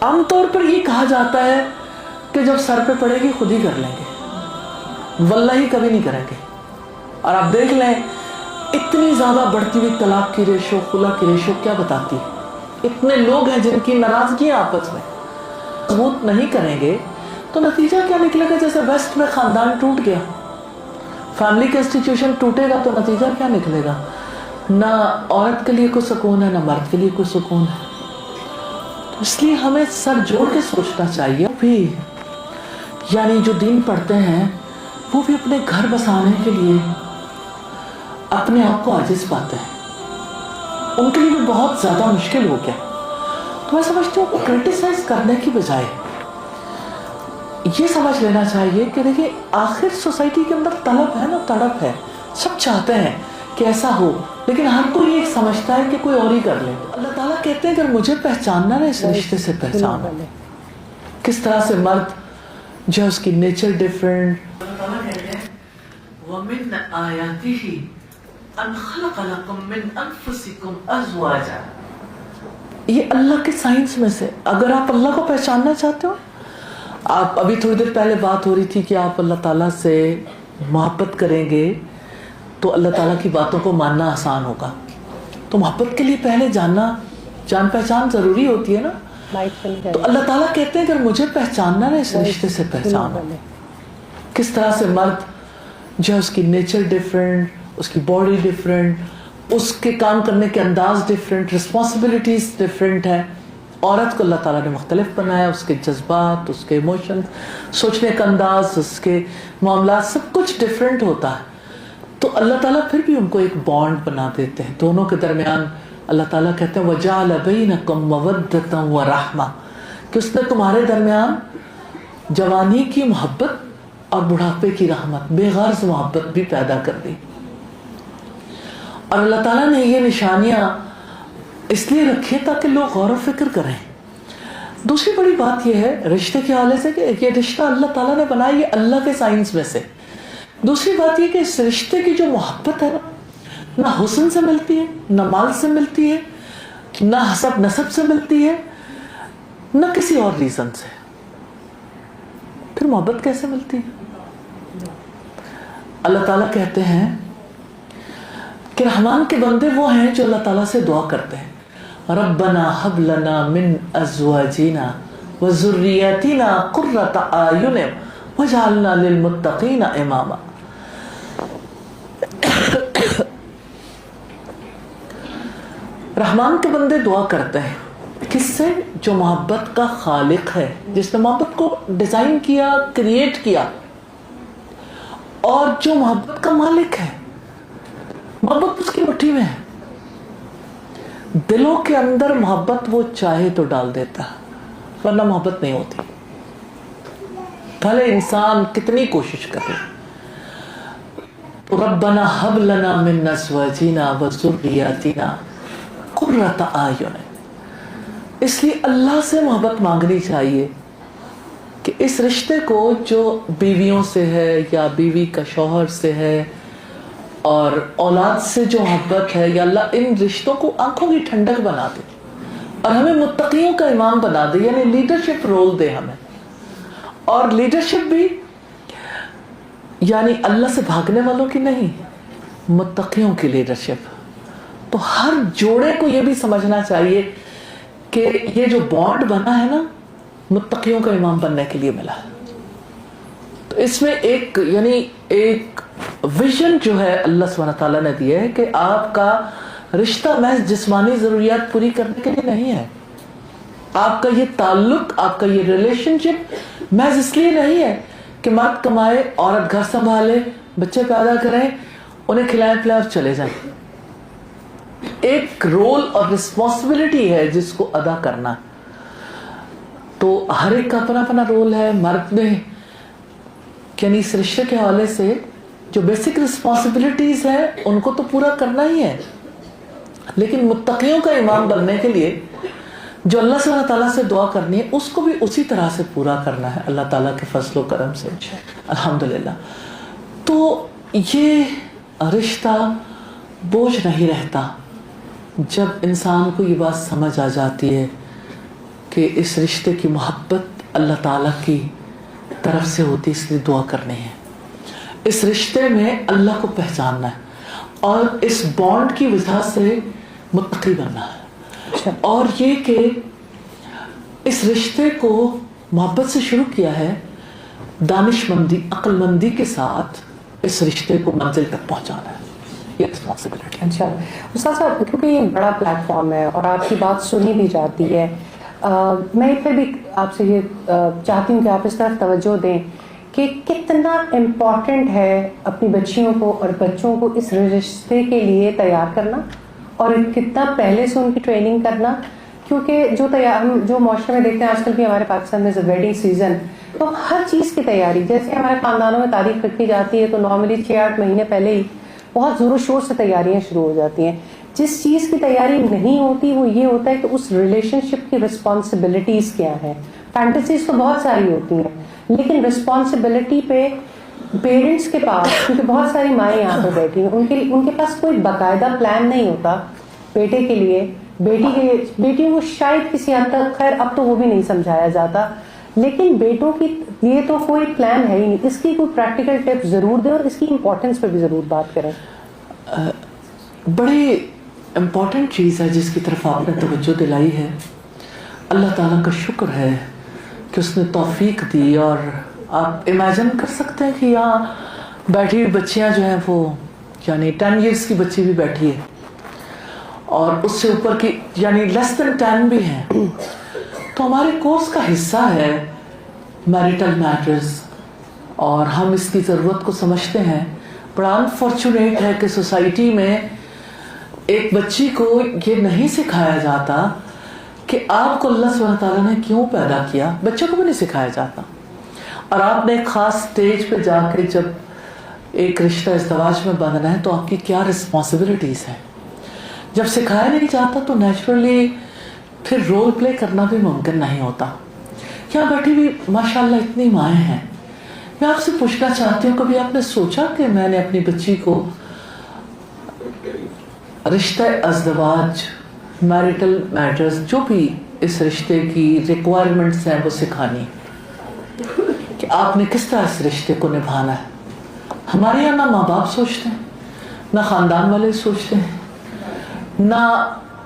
عام طور پر یہ کہا جاتا ہے کہ جب سر پہ پڑے گی خود ہی کر لیں گے, واللہ ہی کبھی نہیں کریں گے. اور آپ دیکھ لیں اتنی زیادہ بڑھتی ہوئی طلاق کی ریشو, خلا کی ریشو کیا بتاتی ہے. اتنے لوگ ہیں جن کی ناراضگیاں آپس میں ثبوت نہیں کریں گے تو نتیجہ کیا نکلے گا؟ جیسے ویسٹ میں خاندان ٹوٹ گیا, فیملی کا انسٹیٹیوشن ٹوٹے گا تو نتیجہ کیا نکلے گا؟ نہ عورت کے لیے کوئی سکون ہے, نہ مرد کے لیے کوئی سکون ہے. اس لیے ہمیں سر جوڑ کے سوچنا چاہیے بھی, یعنی جو دین پڑھتے ہیں وہ بھی اپنے گھر بسانے کے لیے اپنے آپ کو عاجز پاتے ہیں, ان کے لیے بھی بہت زیادہ مشکل ہو گیا. تو میں سمجھتی ہوں کرٹیسائز کرنے کی بجائے یہ سمجھ لینا چاہیے کہ دیکھیں آخر سوسائٹی کے اندر طلب ہے نا, تڑپ ہے, سب چاہتے ہیں کہ ایسا ہو, لیکن ہر کوئی یہ سمجھتا ہے کہ کوئی اور ہی کر لے. اللہ تعالیٰ کہتے ہیں اگر مجھے پہچاننا ہے اس رشتے سے پہچانو. کس طرح سے مرد جو اس کی نیچر ڈیفرنٹ, اللہ تعالیٰ کہتے ہیں وَمِنْ آيَاتِهِ أَنْ خَلَقَ لَكُم مِّنْ أَنفُسِكُمْ أَزْوَاجًا. یہ اللہ کے سائنس میں سے, اگر آپ اللہ کو پہچاننا چاہتے ہو, آپ ابھی تھوڑی دیر پہلے بات ہو رہی تھی کہ آپ اللہ تعالیٰ سے محبت کریں گے تو اللہ تعالیٰ کی باتوں کو ماننا آسان ہوگا. تو محبت کے لیے پہلے جان پہچان ضروری ہوتی ہے نا. تو اللہ تعالیٰ کہتے ہیں اگر مجھے پہچاننا ہے اس رشتے سے پہچانو. کس طرح سے مرد جو اس کی نیچر ڈیفرنٹ, اس کی باڈی ڈیفرنٹ, اس کے کام کرنے کے انداز ڈیفرنٹ, رسپانسبلٹیز ڈیفرنٹ ہے. عورت کو اللہ تعالیٰ نے مختلف بنایا, اس کے جذبات, اس کے ایموشنز, سوچنے کا انداز, اس کے معاملات, سب کچھ ڈیفرنٹ ہوتا ہے. تو اللہ تعالیٰ پھر بھی ان کو ایک بانڈ بنا دیتے ہیں دونوں کے درمیان. اللہ تعالیٰ کہتے ہیں وَجَعَلَ بَيْنَكُمْ مَوَدَّةً وَرَحْمَةً, کہ اس نے تمہارے درمیان جوانی کی محبت اور بڑھاپے کی رحمت, بے غرض محبت بھی پیدا کر دی. اور اللہ تعالیٰ نے یہ نشانیاں اس لیے رکھی تاکہ لوگ غور و فکر کریں. دوسری بڑی بات یہ ہے رشتے کے حوالے سے کہ یہ رشتہ اللہ تعالیٰ نے بنایا, یہ اللہ کے سائنس میں سے. دوسری بات یہ کہ اس رشتے کی جو محبت ہے نہ حسن سے ملتی ہے, نہ مال سے ملتی ہے, نہ حسب نسب سے ملتی ہے, نہ کسی اور ریزن سے. پھر محبت کیسے ملتی ہے؟ اللہ تعالیٰ کہتے ہیں کہ رحمان کے بندے وہ ہیں جو اللہ تعالیٰ سے دعا کرتے ہیں ربنا حب لنا من ازواجنا وذریاتنا قرۃ اعین وجعلنا للمتقین اماما. رحمان کے بندے دعا کرتے ہیں کس سے؟ جو محبت کا خالق ہے, جس نے محبت کو ڈیزائن کیا, کریٹ کیا, اور جو محبت کا مالک ہے. محبت اس کی مٹھی میں ہے, دلوں کے اندر محبت وہ چاہے تو ڈال دیتا, ورنہ محبت نہیں ہوتی, بھلے انسان کتنی کوشش کرے. ربنا حب لنا من ازواجنا وذریاتنا قرۃ اعین. اس لیے اللہ سے محبت مانگنی چاہیے کہ اس رشتے کو جو بیویوں سے ہے یا بیوی کا شوہر سے ہے اور اولاد سے جو محبت ہے, یا اللہ ان رشتوں کو آنکھوں کی ٹھنڈک بنا دے اور ہمیں متقیوں کا امام بنا دے, یعنی لیڈرشپ رول دے ہمیں. اور لیڈرشپ بھی یعنی اللہ سے بھاگنے والوں کی نہیں, متقیوں کی لیڈرشپ. تو ہر جوڑے کو یہ بھی سمجھنا چاہیے کہ یہ جو بانڈ بنا ہے نا متقیوں کا امام بننے کے لیے ملا. تو اس میں ایک یعنی ایک ویژن جو ہے اللہ سبحانہ تعالیٰ نے دیا ہے کہ آپ کا رشتہ محض جسمانی ضروریات پوری کرنے کے لیے نہیں ہے. آپ کا یہ تعلق, آپ کا یہ ریلیشن شپ محض اس لیے نہیں ہے کہ مرد کمائے, عورت گھر سنبھالے, بچے پیدا کریں, انہیں کھلائیں پلائیں اور چلے جائیں. ایک رول اور رسپانسبلٹی ہے جس کو ادا کرنا. تو ہر ایک کا اپنا اپنا رول ہے. مرد میں یعنی اس رشتے کے حوالے سے جو بیسک رسپانسبلٹیز ہیں ان کو تو پورا کرنا ہی ہے, لیکن متقیوں کا امام بننے کے لیے جو اللہ سبحانہ تعالیٰ سے دعا کرنی ہے اس کو بھی اسی طرح سے پورا کرنا ہے اللہ تعالیٰ کے فضل و کرم سے الحمدللہ. تو یہ رشتہ بوجھ نہیں رہتا جب انسان کو یہ بات سمجھ آ جاتی ہے کہ اس رشتے کی محبت اللہ تعالیٰ کی طرف سے ہوتی، اس لیے دعا کرنی ہے. اس رشتے میں اللہ کو پہچاننا ہے اور اس بانڈ کی وجہ سے متقی بننا ہے. اور یہ کہ اس رشتے کو محبت سے شروع کیا ہے، دانش مندی، عقل مندی کے ساتھ اس رشتے کو منزل تک پہنچانا ہے. یہ رسپانسبلٹی. اچھا استاد صاحب، کیونکہ یہ بڑا پلیٹ فارم ہے اور آپ کی بات سنی بھی جاتی ہے، میں پھر بھی آپ سے یہ چاہتی ہوں کہ آپ اس طرف توجہ دیں کہ کتنا امپورٹنٹ ہے اپنی بچیوں کو اور بچوں کو اس رشتے کے لیے تیار کرنا اور کتنا پہلے سے ان کی ٹریننگ کرنا. کیونکہ ہم جو معاشرے میں دیکھتے ہیں آج کل بھی ہمارے پاکستان میں ویڈنگ سیزن، تو ہر چیز کی تیاری، جیسے ہمارے خاندانوں میں تاریخ رکھی جاتی ہے تو نارملی 6-8 مہینے پہلے ہی بہت زور و شور سے تیاریاں شروع ہو جاتی ہیں. جس چیز کی تیاری نہیں ہوتی وہ یہ ہوتا ہے کہ اس ریلیشن شپ کی رسپانسبلٹیز کیا ہیں. فینٹیسیز تو بہت ساری ہوتی ہیں لیکن رسپانسبلٹی پہ پیرنٹس کے پاس، کیونکہ بہت ساری مائیں یہاں پہ بیٹھی ہیں، ان کے پاس کوئی باقاعدہ پلان نہیں ہوتا بیٹے کے لیے، بیٹیوں کو شاید کسی حد تک، خیر اب تو وہ بھی نہیں سمجھایا جاتا، لیکن بیٹوں کی یہ تو کوئی پلان ہے ہی نہیں. اس کی کوئی پریکٹیکل ٹپ ضرور دیں اور اس کی امپورٹنس پہ بھی ضرور بات کریں. بڑی امپورٹنٹ چیز ہے جس کی طرف آپ نے توجہ دلائی ہے. اللہ تعالیٰ کا شکر ہے کہ اس نے توفیق دی. اور آپ امیجن کر سکتے ہیں کہ یہاں بیٹھی ہوئی بچیاں جو ہیں وہ یعنی 10 ایئرس کی بچی بھی بیٹھی ہے اور اس سے اوپر کی یعنی لیس دین 10 بھی ہیں. تو ہمارے کورس کا حصہ ہے میریٹل میٹرز اور ہم اس کی ضرورت کو سمجھتے ہیں. بڑا انفارچونیٹ ہے کہ سوسائٹی میں ایک بچی کو یہ نہیں سکھایا جاتا کہ آپ کو اللہ سبحانہ تعالیٰ نے کیوں پیدا کیا. بچوں کو بھی نہیں سکھایا جاتا. اور آپ نے ایک خاص سٹیج پہ جا کے جب ایک رشتہ ازدواج میں بندھنا ہے تو آپ کی کیا رسپانسبلٹیز ہیں. جب سکھایا نہیں جاتا تو نیچرلی پھر رول پلے کرنا بھی ممکن نہیں ہوتا. یہاں بیٹھی بھی ماشاءاللہ اتنی مائیں ہیں. میں آپ سے پوچھنا چاہتی ہوں کبھی آپ نے سوچا کہ میں نے اپنی بچی کو رشتہ ازدواج، میریٹل میٹرز، جو بھی اس رشتے کی ریکوائرمنٹس ہیں وہ سکھانی کہ آپ نے کس طرح اس رشتے کو نبھانا ہے. ہمارے یہاں نہ ماں باپ سوچتے ہیں، نہ خاندان والے سوچتے ہیں، نہ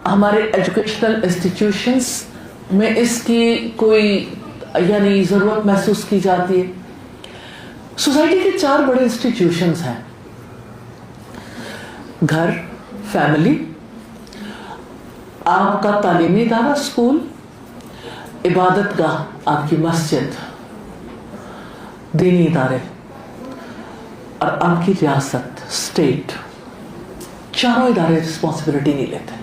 ہمارے ایجوکیشنل انسٹیٹیوشنس میں اس کی کوئی یعنی ضرورت محسوس کی جاتی ہے. سوسائٹی کے 4 بڑے انسٹیٹیوشنز ہیں: گھر، فیملی، آپ کا تعلیمی ادارہ اسکول، عبادت گاہ آپ کی مسجد، دینی ادارے، اور آپ کی ریاست اسٹیٹ. چاروں ادارے رسپانسبلٹی نہیں لیتے.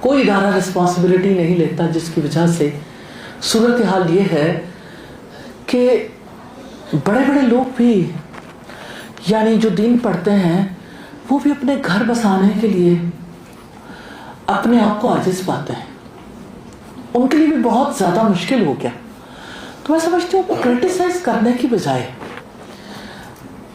کوئی ادارہ رسپانسبلٹی نہیں لیتا، جس کی وجہ سے صورتحال یہ ہے کہ بڑے بڑے لوگ بھی یعنی جو دین پڑھتے ہیں وہ بھی اپنے گھر بسانے کے لیے اپنے آپ کو عاجز پاتے ہیں. ان کے لیے بھی بہت زیادہ مشکل ہو گیا. تو میں سمجھتی ہوں کرٹیسائز کرنے کی بجائے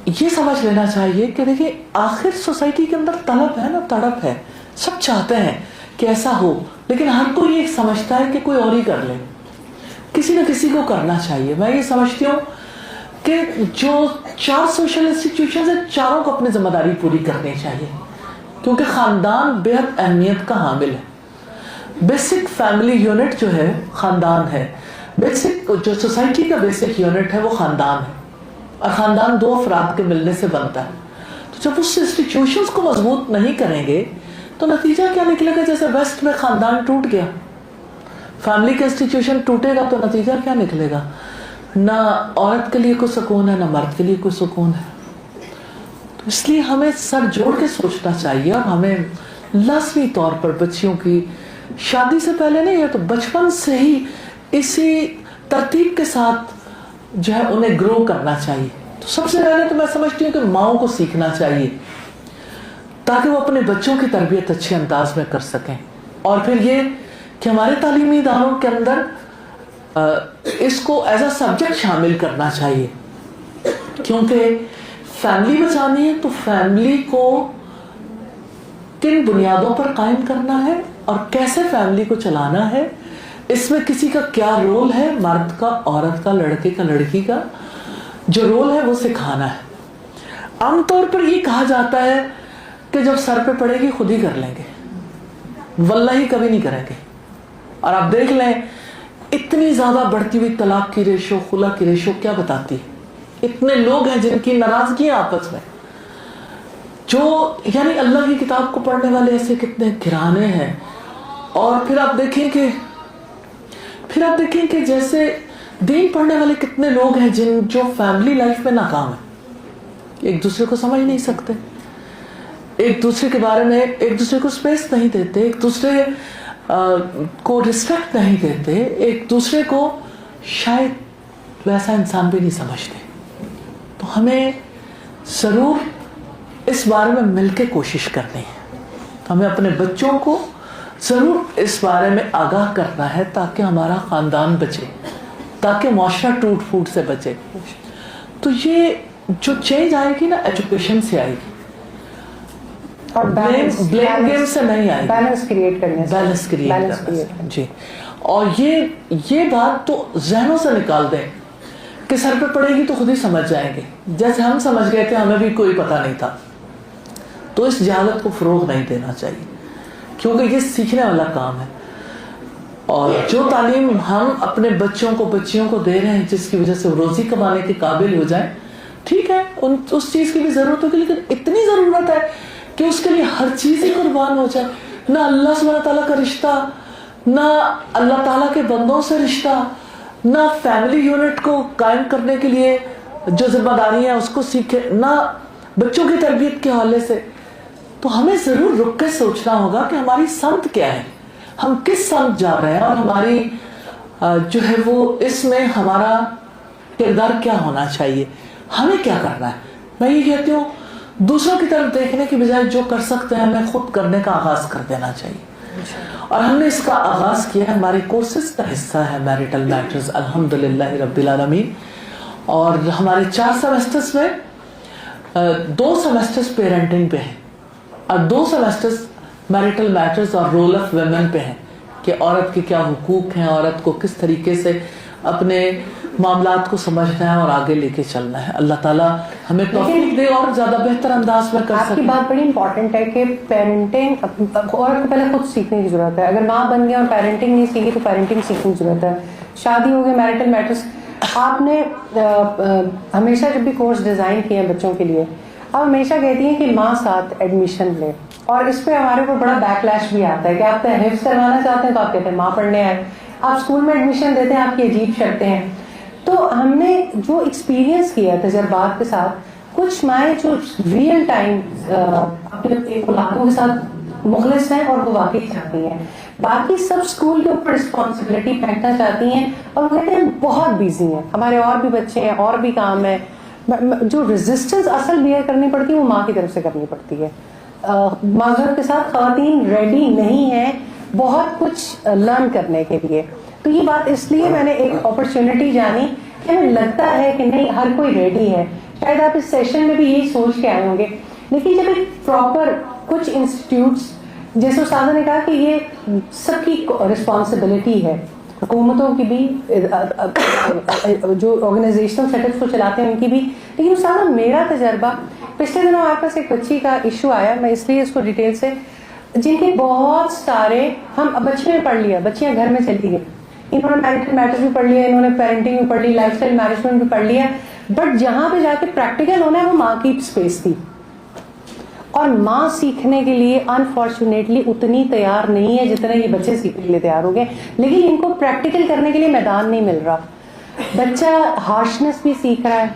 یہ سمجھ لینا چاہیے کہ دیکھیں آخر سوسائٹی کے اندر طلب ہے نا، تڑپ ہے. سب چاہتے ہیں کہ ایسا ہو، لیکن ہر کوئی یہ سمجھتا ہے کہ کوئی اور ہی کر لے. کسی نہ کسی کو کرنا چاہیے. میں یہ سمجھتی ہوں کہ جو 4 سوشل انسٹیٹیوشنز ہیں چاروں کو اپنی ذمہ داری پوری کرنی چاہیے، کیونکہ خاندان بے حد اہمیت کا حامل ہے. بیسک فیملی یونٹ جو ہے خاندان ہے. بیسک جو سوسائٹی کا بیسک یونٹ ہے وہ خاندان ہے، اور خاندان 2 افراد کے ملنے سے بنتا ہے. تو جب اس انسٹیٹیوشنز کو مضبوط نہیں کریں گے تو نتیجہ کیا نکلے گا؟ جیسے ویسٹ میں خاندان ٹوٹ گیا، فیملی کا انسٹیٹیوشن ٹوٹے گا تو نتیجہ کیا نکلے گا؟ نہ عورت کے لیے کوئی سکون ہے، نہ مرد کے لیے کوئی سکون ہے. تو اس لیے ہمیں سر جوڑ کے سوچنا چاہیے اور ہمیں لازمی طور پر بچیوں کی شادی سے پہلے نہیں ہے تو بچپن سے ہی اسی ترتیب کے ساتھ جو ہے انہیں گرو کرنا چاہیے. تو سب سے پہلے تو میں سمجھتی ہوں کہ ماؤں کو سیکھنا چاہیے تاکہ وہ اپنے بچوں کی تربیت اچھے انداز میں کر سکیں. اور پھر یہ کہ ہمارے تعلیمی اداروں کے اندر اس کو ایز اے سبجیکٹ شامل کرنا چاہیے، کیونکہ فیملی بچانی ہے تو فیملی کو کن بنیادوں پر قائم کرنا ہے اور کیسے فیملی کو چلانا ہے اس میں کسی کا کیا رول ہے، مرد کا، عورت کا، لڑکے کا، لڑکی کا، جو رول ہے وہ سکھانا ہے. عام طور پر یہ کہا جاتا ہے کہ جب سر پہ پڑے گی خود ہی کر لیں گے، واللہ کبھی نہیں کریں گے. اور آپ دیکھ لیں اتنی زیادہ بڑھتی ہوئی طلاق کی ریشو، خلا کی ریشو کیا بتاتی ہے. اتنے لوگ ہیں جن کی ناراضگیاں آپس میں، جو یعنی اللہ کی کتاب کو پڑھنے والے ایسے کتنے گھرانے ہیں. اور پھر آپ دیکھیں کہ جیسے دین پڑھنے والے کتنے لوگ ہیں جو فیملی لائف میں ناکام ہیں، ایک دوسرے کو سمجھ نہیں سکتے، ایک دوسرے کے بارے میں ایک دوسرے کو سپیس نہیں دیتے، ایک دوسرے کو رسپیکٹ نہیں دیتے، ایک دوسرے کو شاید ویسا انسان بھی نہیں سمجھتے. تو ہمیں ضرور اس بارے میں مل کے کوشش کرنی ہے. تو ہمیں اپنے بچوں کو ضرور اس بارے میں آگاہ کرنا ہے تاکہ ہمارا خاندان بچے، تاکہ معاشرہ ٹوٹ پھوٹ سے بچے. تو یہ جو چینج آئے گی نا ایجوکیشن سے آئے گی، اور بلیم گیم سے نہیں آئے گی، بیلنس کریٹ کرنے سے، بیلنس کریٹ کرنے سے. جی. اور یہ بات تو ذہنوں سے نکال دیں کہ سر پہ پڑے گی تو خود ہی سمجھ جائیں گے، جیسے ہم سمجھ گئے تھے، ہمیں بھی کوئی پتہ نہیں تھا. تو اس جہالت کو فروغ نہیں دینا چاہیے، کیونکہ یہ سیکھنے والا کام ہے. اور جو تعلیم ہم اپنے بچوں کو بچیوں کو دے رہے ہیں جس کی وجہ سے وہ روزی کمانے کے قابل ہو جائیں، ٹھیک ہے، اس چیز کی بھی ضرورت ہوگی، لیکن اتنی ضرورت ہے کہ اس کے لیے ہر چیز ہی قربان ہو جائے. نہ اللہ سبحانہ تعالیٰ کا رشتہ، نہ اللہ تعالیٰ کے بندوں سے رشتہ، نہ فیملی یونٹ کو قائم کرنے کے لیے جو ذمہ داری ہیں اس کو سیکھے، نہ بچوں کی تربیت کے حوالے سے. تو ہمیں ضرور رک کے سوچنا ہوگا کہ ہماری سمت کیا ہے، ہم کس سمت جا رہے ہیں، اور ہماری جو ہے وہ اس میں ہمارا کردار کیا ہونا چاہیے، ہمیں کیا کرنا ہے. میں یہ کہتی ہوں دوسروں کی طرف دیکھنے کی بجائے جو کر سکتے ہیں ہمیں خود کرنے کا آغاز کر دینا چاہیے. اور ہم نے اس کا آغاز کیا ہے، ہمارے کورسز کا حصہ ہے میرٹل میٹرز، الحمدللہ رب العالمین. اور ہمارے 4 سیمسٹرز میں 2 سیمسٹرز پیرنٹنگ پہ ہیں اور 2 سیمسٹرز میرٹل میٹرز اور رول آف ویمن پہ ہیں کہ عورت کے کیا حقوق ہیں، عورت کو کس طریقے سے اپنے معاملات کو سمجھنا ہے اور آگے لے کے چلنا ہے. اللہ تعالیٰ ہمیں توفیق دے اور زیادہ بہتر انداز میں کر سکے. آپ کی بات بڑی امپورٹنٹ ہے کہ پیرنٹنگ عورت کو پہلے خود سیکھنے کی ضرورت ہے. اگر ماں بن گیا اور پیرنٹنگ نہیں سیکھی تو پیرنٹنگ سیکھنے کی ضرورت ہے. شادی ہو گئی، میرٹل میٹرز، آپ نے ہمیشہ جب بھی کورس ڈیزائن کیے ہیں بچوں کے لیے، آپ ہمیشہ کہتی ہیں کہ ماں ساتھ ایڈمیشن لے. اور اس پہ ہمارے اوپر بڑا بیک لیش بھی آتا ہے کہ آپ حفظ کروانا چاہتے ہیں تو آپ کہتے ہیں ماں پڑھنے آئے. آپ اسکول میں ایڈمیشن دیتے ہیں، آپ کی عجیب شرطیں ہیں. تو ہم نے جو ایکسپیرینس کیا تجربات کے ساتھ، کچھ مائیں جو ریئل ٹائم اپنے اولادوں کے ساتھ مخلص ہیں اور وہ واقعی چاہتی ہیں، باقی سب اسکول کے اوپر رسپانسبلٹی پھینکنا چاہتی ہیں اور وہ کہتے ہیں بہت بیزی ہیں، ہمارے اور بھی بچے ہیں اور بھی کام ہے. جو ریزسٹنس اصل بیئر کرنی پڑتی ہے وہ ماں کی طرف سے کرنی پڑتی ہے. معذرت کے ساتھ خواتین ریڈی نہیں ہیں بہت کچھ لرن کرنے کے لیے. تو یہ بات اس لیے میں نے ایک اپرچونٹی جانی کہ ہمیں لگتا ہے کہ نہیں ہر کوئی ریڈی ہے. شاید آپ اس سیشن میں بھی یہی سوچ کے آئے ہوں گے، لیکن جب ایک پراپر کچھ انسٹیٹیوٹس، جیسے استاذہ نے کہا کہ یہ سب کی رسپانسبلٹی ہے، حکومتوں کی بھی، جو آرگنائزیشنل سیٹ اپس کو چلاتے ہیں ان کی بھی. لیکن استاذہ میرا تجربہ، پچھلے دنوں آپ پاس ایک بچی کا ایشو آیا، میں اس لیے اس کو ڈیٹیل سے، جن کے بہت سارے ہم بچے میں پڑھ لیا، بچیاں گھر میں چلی گئی، انہوں نے میرٹل میٹر بھی پڑھ لیا، انہوں نے پیرنٹنگ بھی پڑھ لی، لائف اسٹائل مینجمنٹ بھی پڑھ لیا، بٹ جہاں پہ جا کے پریکٹیکل ہونا ہے وہ ماں کی اسپیس تھی. اور ماں سیکھنے کے لیے انفارچونیٹلی اتنی تیار نہیں ہے جتنے یہ بچے سیکھنے کے لیے تیار ہو گئے، لیکن ان کو پریکٹیکل کرنے کے لیے میدان نہیں مل رہا. بچہ ہارشنس بھی سیکھ رہا ہے،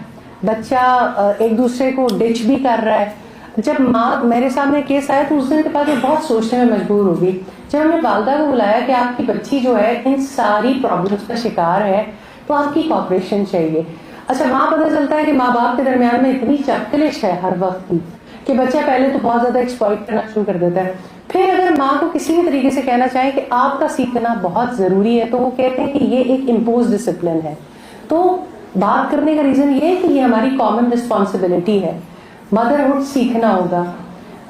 بچہ ایک دوسرے کو ڈچ بھی کر رہا ہے. جب ماں میرے سامنے کیس آیا تو اس دن کے بعد وہ بہت سوچنے میں مجبور ہوگی. جب ہم نے والدہ کو بلایا کہ آپ کی بچی جو ہے ان ساری پرابلمس کا شکار ہے تو آپ کی کوآپریشن چاہیے. اچھا وہاں پتہ چلتا ہے کہ ماں باپ کے درمیان میں اتنی چپکلش ہے ہر وقت کی کہ بچہ پہلے تو بہت زیادہ ایکسپلائٹ کرنا شروع کر دیتا ہے. پھر اگر ماں کو کسی بھی طریقے سے کہنا چاہے کہ آپ کا سیکھنا بہت ضروری ہے تو وہ کہتے ہیں کہ یہ ایک امپوز ڈسپلن ہے. تو بات کرنے کا ریزن یہ ہے کہ یہ ہماری کامن رسپانسبلٹی ہے. مدرہڈ سیکھنا ہوگا.